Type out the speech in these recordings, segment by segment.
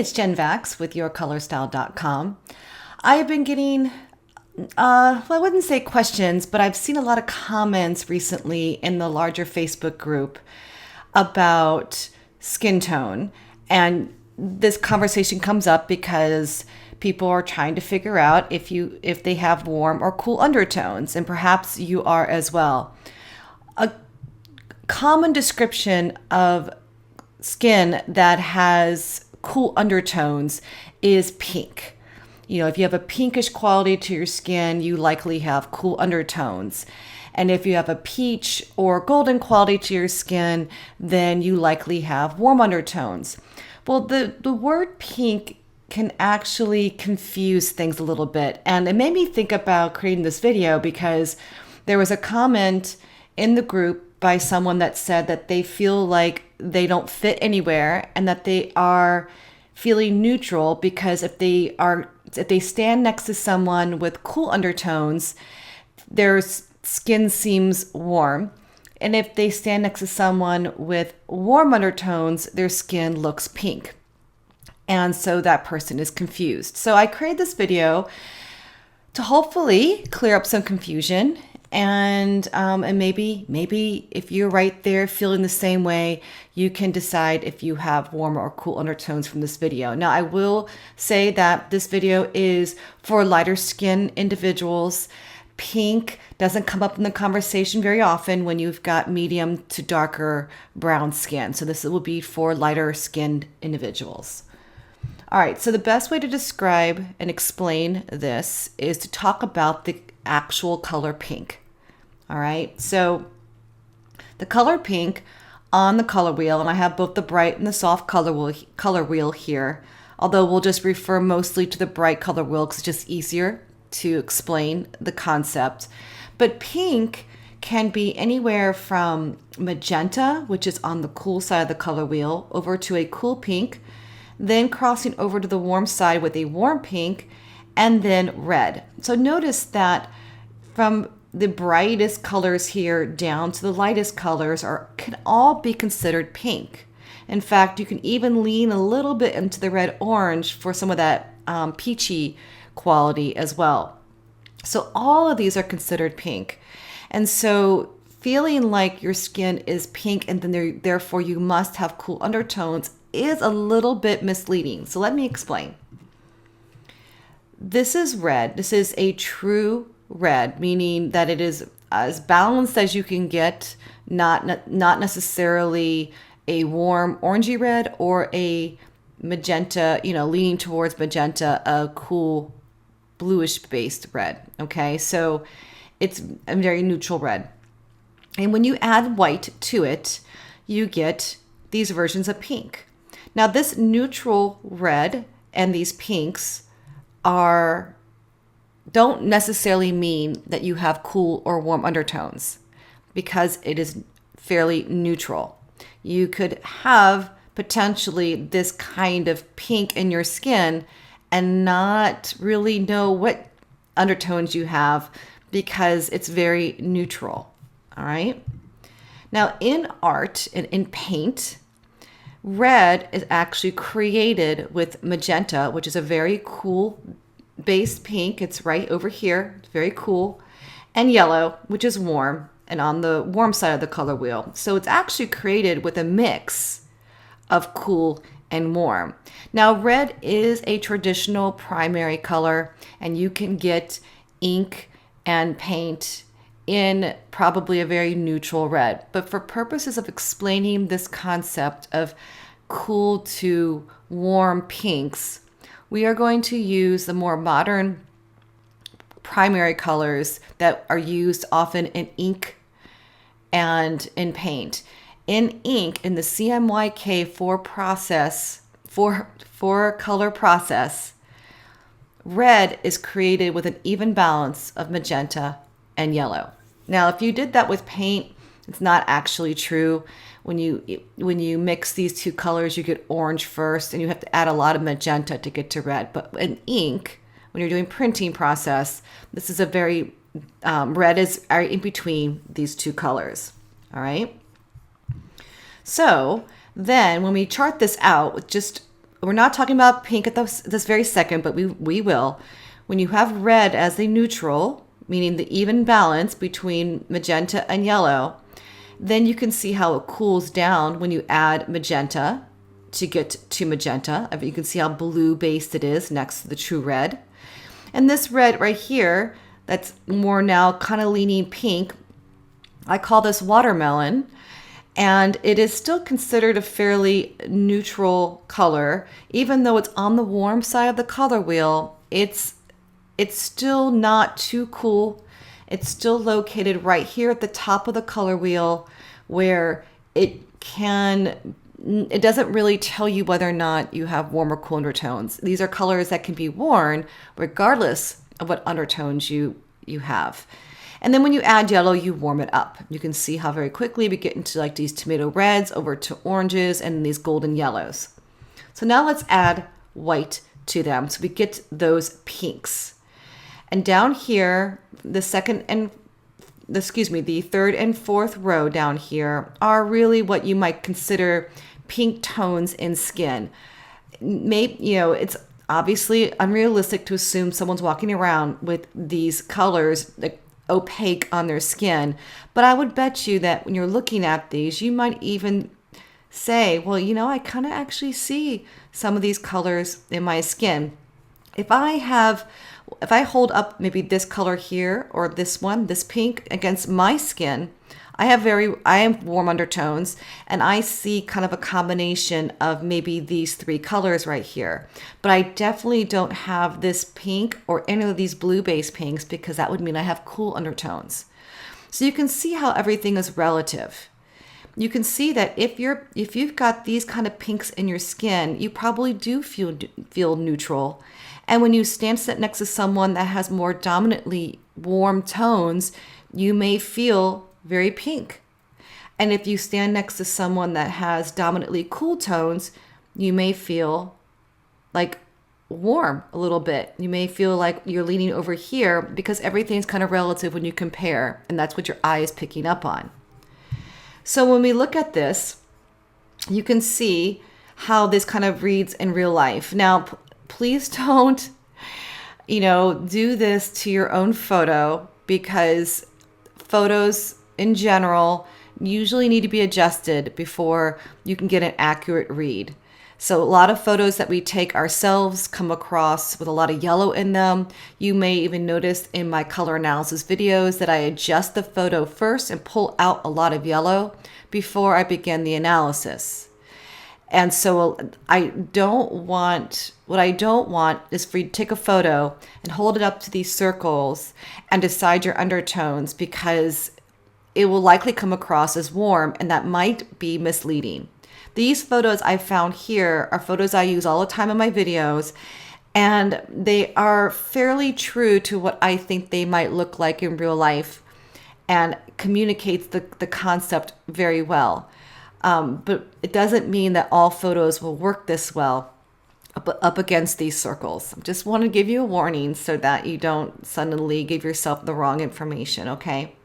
it's Jen Vax with yourcolorstyle.com. I've been getting, well, I wouldn't say questions, but I've seen a lot of comments recently in the larger Facebook group about skin tone. And this conversation comes up because people are trying to figure out if they have warm or cool undertones, and perhaps you are as well. A common description of skin that has cool undertones is pink. You know, if you have a pinkish quality to your skin, you likely have cool undertones. And if you have a peach or golden quality to your skin, then you likely have warm undertones. Well, the word pink can actually confuse things a little bit. And it made me think about creating this video because there was a comment in the group by someone that said that they feel like they don't fit anywhere and that they are feeling neutral because if they stand next to someone with cool undertones, their skin seems warm. And if they stand next to someone with warm undertones, their skin looks pink. And so that person is confused. So I created this video to hopefully clear up some confusion. And maybe if you're right there feeling the same way, you can decide if you have warm or cool undertones from this video. Now, I will say that this video is for lighter skin individuals. Pink doesn't come up in the conversation very often when you've got medium to darker brown skin. So this will be for lighter skinned individuals. All right, so the best way to describe and explain this is to talk about the actual color pink. All right, so the color pink on the color wheel, and I have both the bright and the soft color wheel here, although we'll just refer mostly to the bright color wheel because it's just easier to explain the concept. But pink can be anywhere from magenta, which is on the cool side of the color wheel, over to a cool pink, then crossing over to the warm side with a warm pink, and then red. So notice that from the brightest colors here down to the lightest colors can all be considered pink. In fact, you can even lean a little bit into the red orange for some of that peachy quality as well. So all of these are considered pink. And so feeling like your skin is pink and then therefore you must have cool undertones is a little bit misleading. So let me explain. This is red. This is a true red, meaning that it is as balanced as you can get, not necessarily a warm orangey red or a magenta, leaning towards magenta, a cool bluish based red. Okay, so it's a very neutral red. And when you add white to it, you get these versions of pink. Now this neutral red and these pinks don't necessarily mean that you have cool or warm undertones because it is fairly neutral. You could have potentially this kind of pink in your skin and not really know what undertones you have because it's very neutral. All right. Now in art and in paint, red is actually created with magenta, which is a very cool base pink. It's right over here. It's very cool. And yellow, which is warm and on the warm side of the color wheel. So it's actually created with a mix of cool and warm. Now, red is a traditional primary color, and you can get ink and paint in probably a very neutral red. But for purposes of explaining this concept of cool to warm pinks, we are going to use the more modern primary colors that are used often in ink and in paint. In ink, in the CMYK 4 color process, red is created with an even balance of magenta and yellow. Now, if you did that with paint, it's not actually true. When you mix these two colors, you get orange first, and you have to add a lot of magenta to get to red. But in ink, when you're doing printing process, this is a very red is in between these two colors. All right. So then when we chart this out with just we're not talking about pink at this very second, but we will. When you have red as the neutral, meaning the even balance between magenta and yellow, then you can see how it cools down when you add magenta to get to magenta. You can see how blue based it is next to the true red. And this red right here, that's more now kind of leaning pink, I call this watermelon. And it is still considered a fairly neutral color. Even though it's on the warm side of the color wheel, it's still not too cool. It's still located right here at the top of the color wheel where it doesn't really tell you whether or not you have warm or cool undertones. These are colors that can be worn regardless of what undertones you have. And then when you add yellow, you warm it up. You can see how very quickly we get into like these tomato reds over to oranges and these golden yellows. So now let's add white to them. So we get those pinks. And down here, the third and fourth row down here are really what you might consider pink tones in skin. Maybe, it's obviously unrealistic to assume someone's walking around with these colors like opaque on their skin, but I would bet you that when you're looking at these, you might even say, well, I kind of actually see some of these colors in my skin. If I hold up maybe this color here or this one, this pink against my skin, I am warm undertones, and I see kind of a combination of maybe these three colors right here. But I definitely don't have this pink or any of these blue-based pinks because that would mean I have cool undertones. So you can see how everything is relative. You can see that if you've got these kind of pinks in your skin, you probably do feel neutral. And when you stand next to someone that has more dominantly warm tones, you may feel very pink. And if you stand next to someone that has dominantly cool tones, you may feel like warm a little bit. You may feel like you're leaning over here because everything's kind of relative when you compare, and that's what your eye is picking up on. So when we look at this, you can see how this kind of reads in real life. Now, please don't, do this to your own photo because photos in general usually need to be adjusted before you can get an accurate read. So a lot of photos that we take ourselves come across with a lot of yellow in them. You may even notice in my color analysis videos that I adjust the photo first and pull out a lot of yellow before I begin the analysis. And so what I don't want is for you to take a photo and hold it up to these circles and decide your undertones because it will likely come across as warm, and that might be misleading. These photos I found here are photos I use all the time in my videos, and they are fairly true to what I think they might look like in real life and communicates the concept very well. But it doesn't mean that all photos will work this well up against these circles. I just want to give you a warning so that you don't suddenly give yourself the wrong information, okay?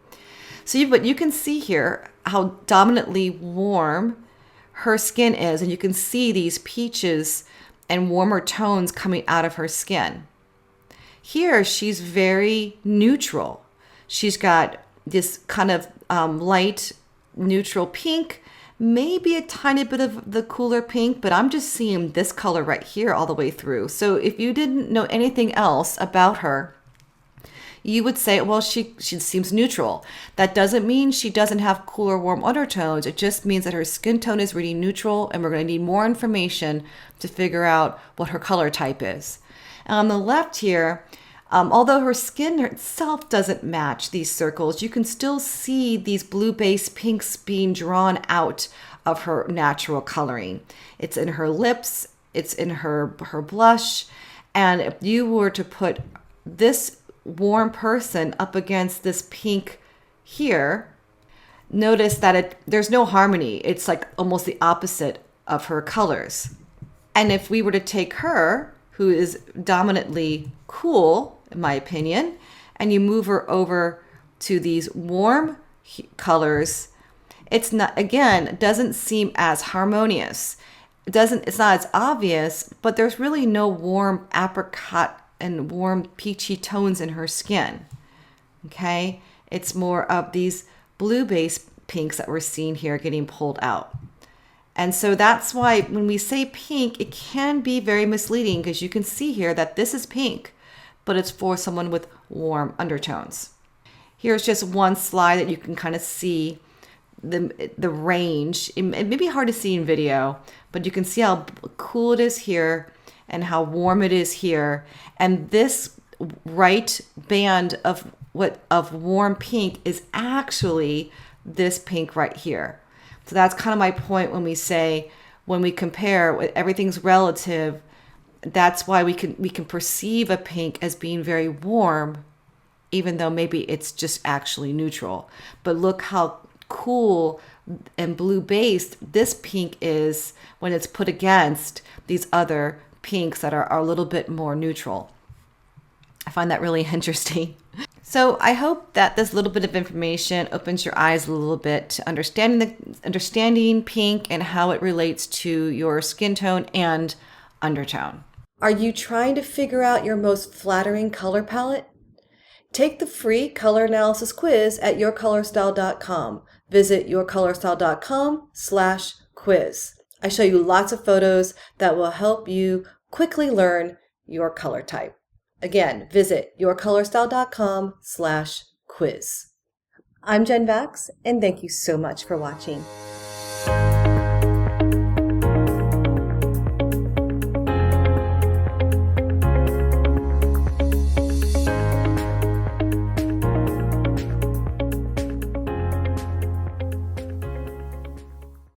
But you can see here how dominantly warm her skin is, and you can see these peaches and warmer tones coming out of her skin. Here, she's very neutral. She's got this kind of light neutral pink, maybe a tiny bit of the cooler pink, but I'm just seeing this color right here all the way through. So if you didn't know anything else about her, you would say, well, she seems neutral. That doesn't mean she doesn't have cool or warm undertones. It just means that her skin tone is really neutral, and we're going to need more information to figure out what her color type is. And on the left here, although her skin itself doesn't match these circles, you can still see these blue-based pinks being drawn out of her natural coloring. It's in her lips, it's in her blush, and if you were to put this warm person up against this pink here, notice that there's no harmony. It's like almost the opposite of her colors. And if we were to take her, who is dominantly cool, in my opinion, and you move her over to these warm colors, it's not, again, it doesn't seem as harmonious. it's not as obvious, but there's really no warm apricot and warm peachy tones in her skin. Okay, it's more of these blue based pinks that we're seeing here getting pulled out. And so that's why when we say pink, it can be very misleading because you can see here that this is pink, but it's for someone with warm undertones. Here's just one slide that you can kind of see the range. It may be hard to see in video, but you can see how cool it is here and how warm it is here. And this right band of warm pink is actually this pink right here. So that's kind of my point when we say, when we compare, everything's relative. That's why we can perceive a pink as being very warm, even though maybe it's just actually neutral. But look how cool and blue based this pink is when it's put against these other pinks that are a little bit more neutral. I find that really interesting. So I hope that this little bit of information opens your eyes a little bit to understanding pink and how it relates to your skin tone and undertone. Are you trying to figure out your most flattering color palette? Take the free color analysis quiz at yourcolorstyle.com. Visit yourcolorstyle.com/quiz. I show you lots of photos that will help you quickly learn your color type. Again, visit yourcolorstyle.com/quiz. I'm Jen Vax, and thank you so much for watching.